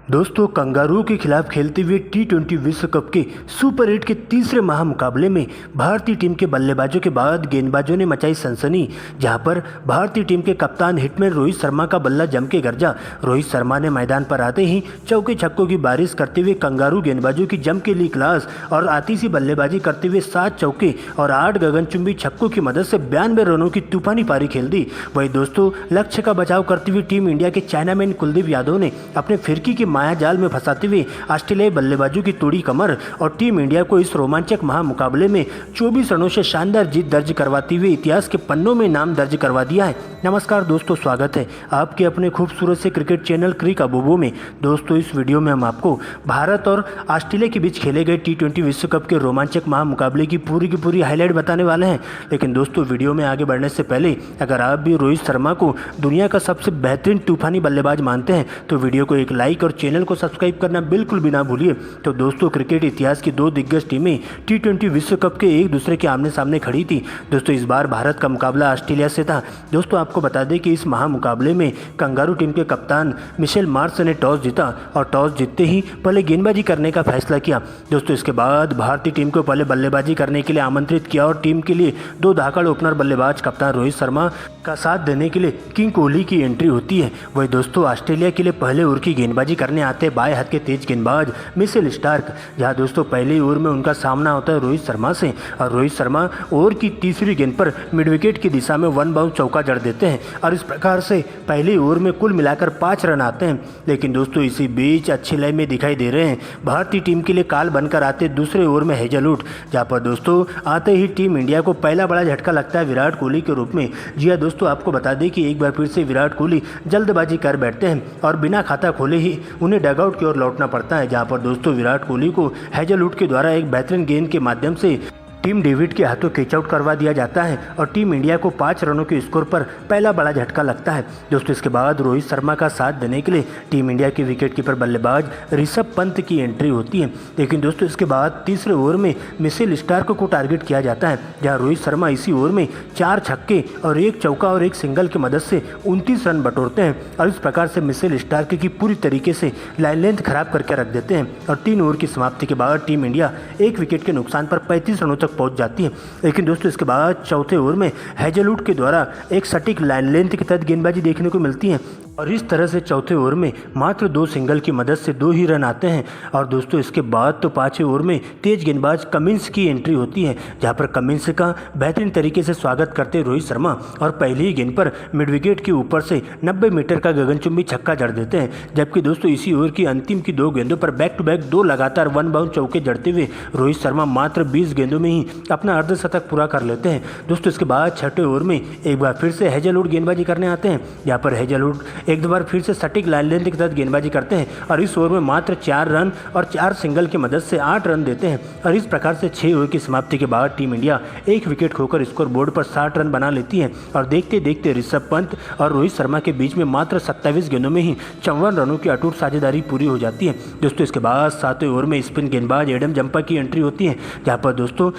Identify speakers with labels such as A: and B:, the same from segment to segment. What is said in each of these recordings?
A: दोस्तों कंगारू के खिलाफ खेलते हुए टी20 विश्व कप के सुपर 8 के तीसरे महामुकाबले में भारतीय टीम के बल्लेबाजों के बाद गेंदबाजों ने मचाई सनसनी। जहां पर भारतीय टीम के कप्तान हिटमैन रोहित शर्मा का बल्ला जम के गरजा। रोहित शर्मा ने मैदान पर आते ही चौके छक्कों की बारिश करते हुए कंगारू गेंदबाजों की जम के ली क्लास और आतिशी बल्लेबाजी करते हुए 7 चौके और 8 गगनचुंबी छक्कों की मदद से 92 रनों की तूफानी पारी खेल दी। वही दोस्तों लक्ष्य का बचाव करते हुए टीम इंडिया के चाइनामैन कुलदीप यादव ने अपने फिरकी की माया जाल में फंसाते हुए ऑस्ट्रेलियाई बल्लेबाजों की तोड़ी कमर और टीम इंडिया को इस रोमांचक महामुकाबले में 24 रनों से शानदार जीत दर्ज करवाते हुए इतिहास के पन्नों में नाम दर्ज करवा दिया है। नमस्कार दोस्तों, स्वागत है आपके अपने खूबसूरत से क्रिकेट चैनल क्रिक अबूबो में। दोस्तों इस वीडियो में हम आपको भारत और ऑस्ट्रेलिया के बीच खेले गए टी20 विश्व कप के रोमांचक महामुकाबले की पूरी हाईलाइट बताने वाले हैं। लेकिन दोस्तों वीडियो में आगे बढ़ने से पहले अगर आप भी रोहित शर्मा को दुनिया का सबसे बेहतरीन तूफानी बल्लेबाज मानते हैं तो वीडियो को एक लाइक और चैनल को सब्सक्राइब करना बिल्कुल भी ना भूलिए। तो दोस्तों क्रिकेट इतिहास की 2 दिग्गज टीमें टी20 विश्व कप के एक दूसरे के आमने सामने खड़ी थी। दोस्तों इस बार भारत का मुकाबला ऑस्ट्रेलिया से था। दोस्तों आपको बता दें कि इस महामुकाबले में कंगारू टीम के कप्तान मिशेल मार्श ने टॉस जीता और टॉस जीतते ही पहले गेंदबाजी करने का फैसला किया। दोस्तों इसके बाद भारतीय टीम को पहले बल्लेबाजी करने के लिए आमंत्रित किया और टीम के लिए 2 धाकड़ ओपनर बल्लेबाज कप्तान रोहित शर्मा का साथ देने के लिए किंग कोहली की एंट्री होती है। वही दोस्तों ऑस्ट्रेलिया के लिए पहले ओवर की गेंदबाजी करने आते बाएं हाथ के तेज गेंदबाज मिशेल स्टार्क, जहां दोस्तों पहले ओवर में उनका सामना होता है रोहित शर्मा से और रोहित शर्मा ओवर की तीसरी गेंद पर मिड विकेट की दिशा में 1 बाउंस चौका जड़ देते हैं और इस प्रकार से पहले ओवर में कुल मिलाकर 5 रन आते हैं। लेकिन दोस्तों इसी बीच अच्छी लय में दिखाई दे रहे हैं भारतीय टीम के लिए काल बनकर आते दूसरे ओवर में हेजलवुड, जहाँ पर दोस्तों आते ही टीम इंडिया को पहला बड़ा झटका लगता है विराट कोहली के रूप में। जी हाँ दोस्तों, आपको बता दें कि एक बार फिर से विराट कोहली जल्दबाजी कर बैठते हैं और बिना खाता खोले ही उन्हें डगआउट की ओर लौटना पड़ता है, जहां पर दोस्तों विराट कोहली को हेजलवुड के द्वारा एक बेहतरीन गेंद के माध्यम से टीम डेविड के हाथों कैचआउट करवा दिया जाता है और टीम इंडिया को 5 रनों के स्कोर पर पहला बड़ा झटका लगता है। दोस्तों इसके बाद रोहित शर्मा का साथ देने के लिए टीम इंडिया के विकेटकीपर बल्लेबाज ऋषभ पंत की एंट्री होती है। लेकिन दोस्तों इसके बाद तीसरे ओवर में मिशेल स्टार्क को टारगेट किया जाता है, जहां रोहित शर्मा इसी ओवर में 4 छक्के और 1 चौका और 1 सिंगल की मदद से 29 रन बटोरते हैं और इस प्रकार से मिशेल स्टार्क की पूरी तरीके से लाइन लेंथ खराब करके रख देते हैं और 3 ओवर की समाप्ति के बाद टीम इंडिया 1 विकेट के नुकसान पर 35 रनों तक पहुंच जाती है। लेकिन दोस्तों इसके बाद चौथे ओवर में हेजलवुड के द्वारा एक सटीक लाइन लेंथ के तहत गेंदबाजी देखने को मिलती है और इस तरह से चौथे ओवर में मात्र 2 सिंगल की मदद से 2 ही रन आते हैं। और दोस्तों इसके बाद तो 5वें ओवर में तेज गेंदबाज कमिंस की एंट्री होती है, जहां पर कमिंस का बेहतरीन तरीके से स्वागत करते रोहित शर्मा और पहली ही गेंद पर मिड विकेट के ऊपर से 90 मीटर का गगनचुंबी छक्का जड़ देते हैं। जबकि दोस्तों इसी ओवर की अंतिम की 2 गेंदों पर बैक टू बैक 2 लगातार 1 बाउंस चौके जड़ते हुए रोहित शर्मा मात्र 20 गेंदों में ही अपना अर्धशतक पूरा कर लेते हैं। दोस्तों इसके बाद 6वें ओवर में एक बार फिर से हेजलवुड गेंदबाजी करने आते हैं, जहाँ पर हेजलवुड एक बार फिर से सटीक लाइन लेंथ के तहत गेंदबाजी करते हैं और इस ओवर में मात्र 4 रन और 4 सिंगल की मदद से 8 रन देते हैं और इस प्रकार से 6 ओवर की समाप्ति के बाद टीम इंडिया 1 विकेट खोकर स्कोर बोर्ड पर 60 रन बना लेती है और देखते देखते ऋषभ पंत और रोहित शर्मा के बीच में मात्र 27 गेंदों में ही 54 रनों की अटूट साझेदारी पूरी हो जाती है। दोस्तों इसके बाद 7वें ओवर में स्पिन गेंदबाज एडम जंपा की एंट्री होती है, जहाँ पर दोस्तों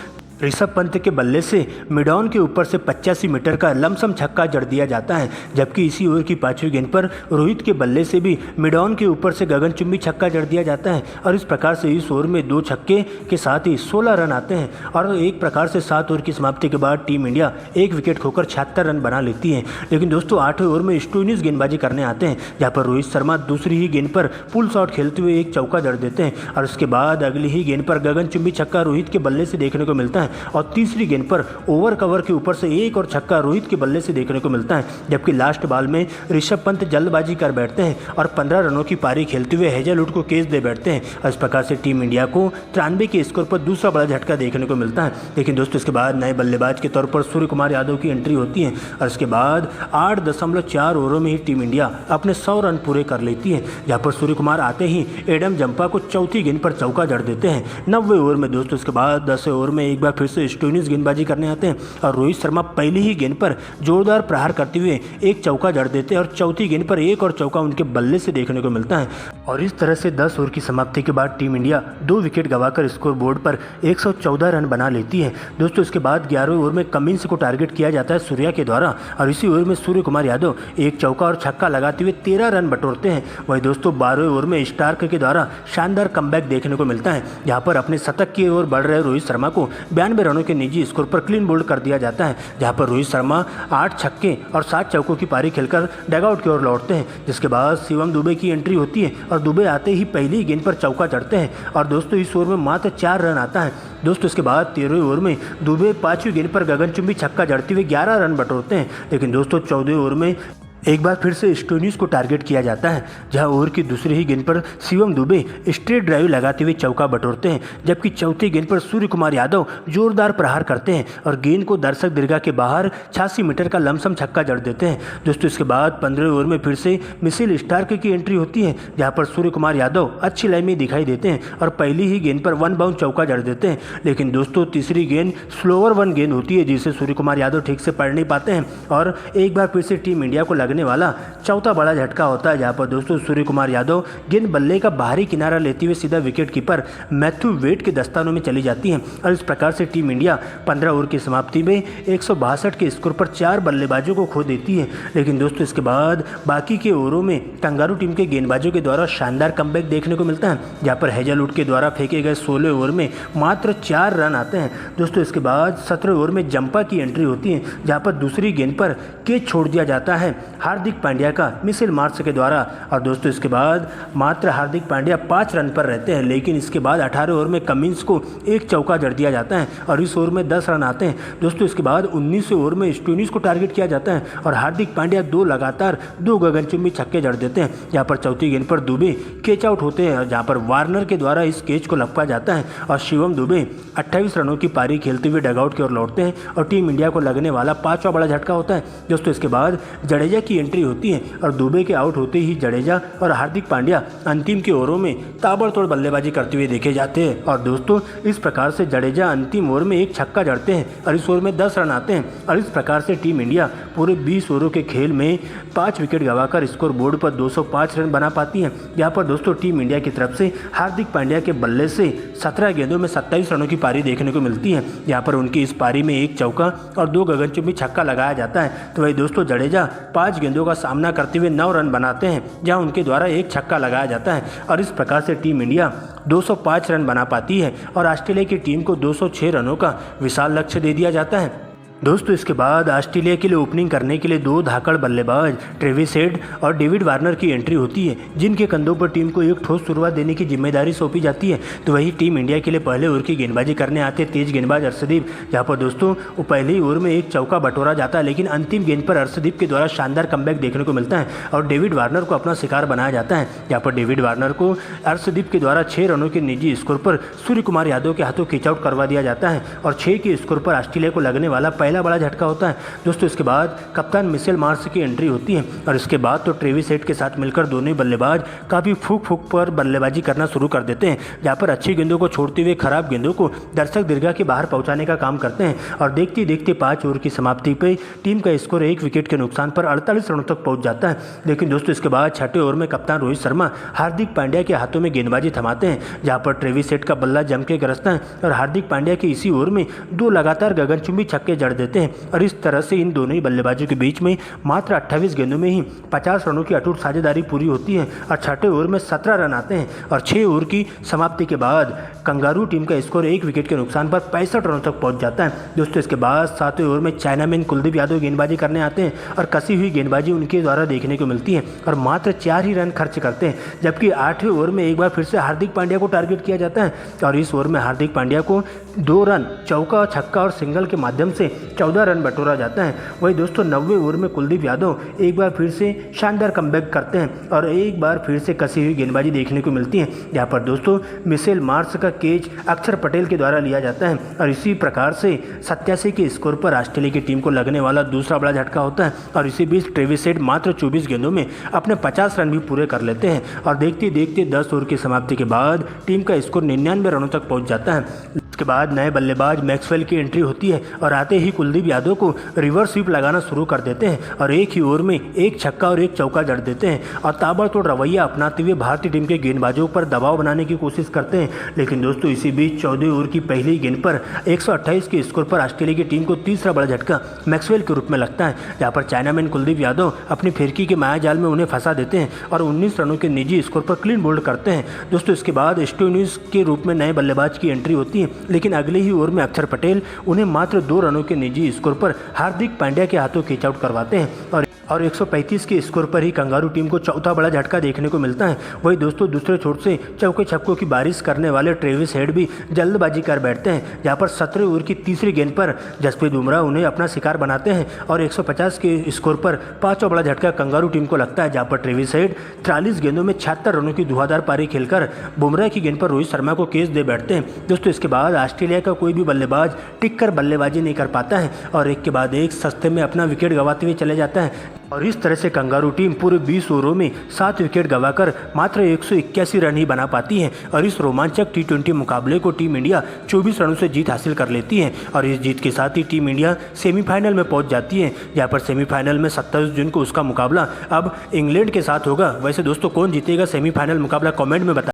A: ऋषभ पंत के बल्ले से मिड ऑन के ऊपर से 85 मीटर का लमसम छक्का जड़ दिया जाता है। जबकि इसी ओवर की 5वीं गेंद पर रोहित के बल्ले से भी मिड ऑन के ऊपर से गगनचुंबी छक्का जड़ दिया जाता है और इस प्रकार से इस ओवर में 2 छक्के के साथ ही 16 रन आते हैं और एक प्रकार से 7 ओवर की समाप्ति के बाद टीम इंडिया 1 विकेट खोकर 76 रन बना लेती है। लेकिन दोस्तों 8वें ओवर में स्टोइनिस गेंदबाजी करने आते हैं, जहाँ पर रोहित शर्मा दूसरी ही गेंद पर पुल शॉट खेलते हुए 1 चौका जड़ देते हैं और उसके बाद अगली ही गेंद पर गगनचुंबी छक्का रोहित के बल्ले से देखने को मिलता है और तीसरी गेंद पर ओवर कवर के ऊपर से 1 और छक्का रोहित के बल्ले से देखने को मिलता है। जबकि लास्ट बॉल में ऋषभ पंत जल्दबाजी कर बैठते हैं और 15 रनों की पारी खेलते हुए हेजलवुड को कैच दे बैठते हैं और इस प्रकार से टीम इंडिया को 93 के स्कोर पर दूसरा बड़ा झटका देखने को मिलता है। लेकिन दोस्तों इसके बाद नए बल्लेबाज के तौर पर सूर्य कुमार यादव की एंट्री होती है और इसके बाद 8.4 ओवरों में ही टीम इंडिया अपने 100 रन पूरे कर लेती है, जहाँ पर सूर्य कुमार आते ही एडम जंपा को चौथी गेंद पर चौका जड़ देते हैं 90वें ओवर में। दोस्तों इसके बाद 10वें ओवर में एक बार फिर से स्टोइनिस गेंदबाजी करने आते हैं और रोहित शर्मा पहली ही गेंद पर जोरदार प्रहार करते हुए एक चौका जड़ देते हैं और चौथी गेंद पर एक और चौका उनके बल्ले से देखने को मिलता है। और इस तरह से 10 ओवर की समाप्ति के बाद टीम इंडिया 2 विकेट गंवाकर स्कोर बोर्ड पर 114 रन बना लेती है। दोस्तों इसके बाद 11वें ओवर में कमिंस को टारगेट किया जाता है सूर्या के द्वारा और इसी ओवर में सूर्य कुमार यादव एक चौका और छक्का लगाते हुए 13 रन बटोरते हैं। वही दोस्तों 12वें ओवर में स्टार्क के द्वारा शानदार कमबैक देखने को मिलता है, जहां पर अपने शतक की ओर बढ़ रहे रोहित शर्मा को 92 रनों के निजी स्कोर पर क्लीन बोल्ड कर दिया जाता है, जहां पर रोहित शर्मा 8 छक्के और 7 चौकों की पारी खेलकर डगआउट की ओर लौटते हैं। जिसके बाद शिवम दुबे की एंट्री होती है और दुबे आते ही पहली गेंद पर चौका चढ़ते हैं और दोस्तों इस ओवर में मात्र 4 रन आता है। दोस्तों इसके बाद 13वें ओवर में दुबे 5वीं गेंद पर गगनचुंबी छक्का जड़ते हुए 11 रन बटोरते हैं। लेकिन दोस्तों 14वें ओवर में एक बार फिर से स्टोइनिस को टारगेट किया जाता है, जहां ओवर की दूसरी ही गेंद पर शिवम दुबे स्ट्रेट ड्राइव लगाते हुए चौका बटोरते हैं, जबकि चौथी गेंद पर सूर्य कुमार यादव जोरदार प्रहार करते हैं और गेंद को दर्शक दीर्घा के बाहर 86 मीटर का लमसम छक्का जड़ देते हैं। दोस्तों इसके बाद 15वें ओवर में फिर से मिशेल स्टार्क की एंट्री होती है, जहां पर सूर्य कुमार यादव अच्छी लाइन में दिखाई देते हैं और पहली ही गेंद पर 1 बाउंड चौका जड़ देते हैं। लेकिन दोस्तों तीसरी गेंद स्लोअर 1 गेंद होती है, जिसे सूर्य कुमार यादव ठीक से पढ़ नहीं पाते हैं और एक बार फिर से टीम इंडिया को लगने वाला चौथा बड़ा झटका होता है, जहां पर दोस्तों सूर्य कुमार यादव गेंद बल्ले का बाहरी किनारा लेते हुए सीधा विकेट कीपर मैथ्यू वेड के दस्तानों में चली जाती हैं और इस प्रकार से टीम इंडिया 15 ओवर की समाप्ति में 162 के स्कोर पर 4 बल्लेबाजों को खो देती है। लेकिन दोस्तों इसके बाद बाकी के ओवरों में कंगारू टीम के गेंदबाजों के द्वारा शानदार कमबैक देखने को मिलता है, जहां पर हेजलवुड के द्वारा फेंके गए 16 ओवर में मात्र 4 रन आते हैं। दोस्तों इसके बाद 17 ओवर में जंपा की एंट्री होती है, जहां पर दूसरी गेंद पर कैच छोड़ दिया जाता है हार्दिक पांड्या का मिशेल मार्श के द्वारा और दोस्तों इसके बाद मात्र हार्दिक पांड्या 5 रन पर रहते हैं। लेकिन इसके बाद 18 ओवर में कमिंस को एक चौका जड़ दिया जाता है और इस ओवर में 10 रन आते हैं। दोस्तों इसके बाद 19वें ओवर में स्टोइनिस को टारगेट किया जाता है और हार्दिक पांड्या 2 लगातार 2 गगनचुंबी छक्के जड़ देते हैं, जहां पर चौथी गेंद पर दुबे कैच आउट होते हैं, जहां पर वार्नर के द्वारा इस कैच को लपका जाता है और शिवम दुबे 28 रनों की पारी खेलते हुए डगआउट की ओर लौटते हैं और टीम इंडिया को लगने वाला 5वां बड़ा झटका होता है। दोस्तों इसके बाद जडेजा की एंट्री होती है और दुबे के आउट होते ही जडेजा और हार्दिक पांड्या अंतिम के ओवरों में ताबड़तोड़ बल्लेबाजी करते हुए देखे जाते हैं और दोस्तों इस प्रकार से जडेजा अंतिम ओवर में एक छक्का जड़ते हैं और इस ओवर में 10 रन आते हैं और इस प्रकार से टीम इंडिया पूरे 20 ओवरों के खेल में 5 विकेट गंवाकर स्कोर बोर्ड पर 205 रन बना पाती है। यहाँ पर दोस्तों टीम इंडिया की तरफ से हार्दिक पांड्या के बल्ले से 17 गेंदों में 27 रनों की पारी देखने को मिलती है, यहाँ पर उनकी इस पारी में एक चौका और 2 गगनचुंबी छक्का लगाया जाता है। तो वही दोस्तों जडेजा 5 गेंदों का सामना करते हुए 9 रन बनाते हैं, जहां उनके द्वारा एक छक्का लगाया जाता है और इस प्रकार से टीम इंडिया 205 रन बना पाती है और ऑस्ट्रेलिया की टीम को 206 रनों का विशाल लक्ष्य दे दिया जाता है। दोस्तों इसके बाद ऑस्ट्रेलिया के लिए ओपनिंग करने के लिए 2 धाकड़ बल्लेबाज ट्रेविस हेड और डेविड वार्नर की एंट्री होती है, जिनके कंधों पर टीम को एक ठोस शुरुआत देने की जिम्मेदारी सौंपी जाती है। तो वही टीम इंडिया के लिए पहले ओवर की गेंदबाजी करने आते तेज गेंदबाज अर्शदीप, जहां पर दोस्तों वो पहले ओवर में एक चौका बटोरा जाता है, लेकिन अंतिम गेंद पर अर्शदीप के द्वारा शानदार कमबैक देखने को मिलता है और डेविड वार्नर को अपना शिकार बनाया जाता है। यहाँ पर डेविड वार्नर को अर्शदीप के द्वारा 6 रनों के निजी स्कोर पर सूर्य कुमार यादव के हाथों कैच आउट करवा दिया जाता है और 6 के स्कोर पर ऑस्ट्रेलिया को लगने वाला पहला बड़ा झटका होता है। दोस्तों इसके बाद कप्तान मिशेल मार्श की एंट्री होती है और इसके बाद तो ट्रेविस हेड के साथ मिलकर दोनों ही बल्लेबाज काफ़ी फूक पर बल्लेबाजी करना शुरू कर देते हैं, जहाँ पर अच्छी गेंदों को छोड़ते हुए खराब गेंदों को दर्शक दीर्घा के बाहर पहुंचाने का काम करते हैं और देखते देखते 5 ओवर की समाप्ति पे टीम का स्कोर 1 विकेट के नुकसान पर 48 रनों तक पहुंच जाता है। लेकिन दोस्तों इसके बाद 6ठे ओवर में कप्तान रोहित शर्मा हार्दिक पांड्या के हाथों में गेंदबाजी थमाते हैं, जहाँ पर ट्रेविस हेड का बल्ला जम के गरजता है और हार्दिक पांड्या के इसी ओवर में 2 लगातार गगनचुंबी छक्के जड़ देते हैं और इस तरह से इन दोनों ही बल्लेबाजों के बीच में मात्र 28 गेंदों में ही 50 रनों की अटूट साझेदारी पूरी होती है और 6ठे ओवर में 17 रन आते हैं और 6 ओवर की समाप्ति के बाद कंगारू टीम का स्कोर 1 विकेट के नुकसान पर 65 रनों तक पहुंच जाता है। दोस्तों इसके बाद 7वें ओवर में चाइनामैन कुलदीप यादव गेंदबाजी करने आते हैं और कसी हुई गेंदबाजी उनके द्वारा देखने को मिलती है और मात्र 4 ही रन खर्च करते हैं, जबकि 8वें ओवर में एक बार फिर से हार्दिक पांड्या को टारगेट किया जाता है और इस ओवर में हार्दिक पांड्या को 2 रन चौका छक्का और सिंगल के माध्यम से 14 रन बटोरा जाता है। वही दोस्तों 90वें ओवर में कुलदीप यादव एक बार फिर से शानदार कमबैक करते हैं और एक बार फिर से कसी हुई गेंदबाजी देखने को मिलती है, जहां पर दोस्तों मिशेल मार्श का कैच अक्षर पटेल के द्वारा लिया जाता है और इसी प्रकार से 87 के स्कोर पर ऑस्ट्रेलिया की टीम को लगने वाला दूसरा बड़ा झटका होता है और इसी बीच ट्रेविस हेड मात्र 24 गेंदों में अपने 50 रन भी पूरे कर लेते हैं और देखते देखते 10 ओवर की समाप्ति के बाद टीम का स्कोर 99 रनों तक पहुंच जाता है। इसके बाद नए बल्लेबाज मैक्सवेल की एंट्री होती है और आते ही कुलदीप यादव को रिवर्स स्वीप लगाना शुरू कर देते हैं और एक ही ओवर में एक छक्का और एक चौका जड़ देते हैं और ताबड़तोड़ रवैया अपनाते हुए भारतीय टीम के गेंदबाजों पर दबाव बनाने की कोशिश करते हैं। लेकिन दोस्तों इसी बीच 14 ओवर की पहली गेंद पर 128 के स्कोर पर ऑस्ट्रेलिया की टीम को तीसरा बड़ा झटका मैक्सवेल के रूप में लगता है, जहां पर चाइनामैन कुलदीप यादव अपनी फिरकी के मायाजाल में उन्हें फंसा देते हैं और 19 रनों के निजी स्कोर पर क्लीन बोल्ड करते हैं। दोस्तों इसके बाद स्टोइनिस के रूप में नए बल्लेबाज की एंट्री होती है, लेकिन अगले ही ओवर में अक्षर पटेल उन्हें मात्र 2 रनों के निजी स्कोर पर हार्दिक पांड्या के हाथों कैच आउट करवाते हैं और 135 के स्कोर पर ही कंगारू टीम को चौथा बड़ा झटका देखने को मिलता है। वही दोस्तों दूसरे छोर से चौके छक्कों की बारिश करने वाले ट्रेविस हेड भी जल्दबाजी कर बैठते हैं, जहां पर 17 ओवर की तीसरी गेंद पर जसप्रीत बुमराह उन्हें अपना शिकार बनाते हैं और 150 के स्कोर पर पांचवा बड़ा झटका कंगारू टीम को लगता है, जहां पर ट्रेविस हेड 43 गेंदों में 76 रनों की धुआंधार पारी खेलकर बुमराह की गेंद पर रोहित शर्मा को कैच दे बैठते हैं। दोस्तों इसके बाद ऑस्ट्रेलिया का कोई भी बल्लेबाज टिक कर बल्लेबाजी नहीं कर पाता है और एक के बाद एक सस्ते में अपना विकेट गंवाते हुए चले जाता है और इस तरह से कंगारू टीम पूरे 20 ओवरों में 7 विकेट गंवाकर मात्र 181 रन ही बना पाती है और इस रोमांचक टी20 मुकाबले को टीम इंडिया 24 रनों से जीत हासिल कर लेती है और इस जीत के साथ ही टीम इंडिया सेमीफाइनल में पहुंच जाती है, जहां पर सेमीफाइनल में 27 जून को उसका मुकाबला अब इंग्लैंड के साथ होगा। वैसे दोस्तों कौन जीतेगा सेमीफाइनल मुकाबला कमेंट में बताएं।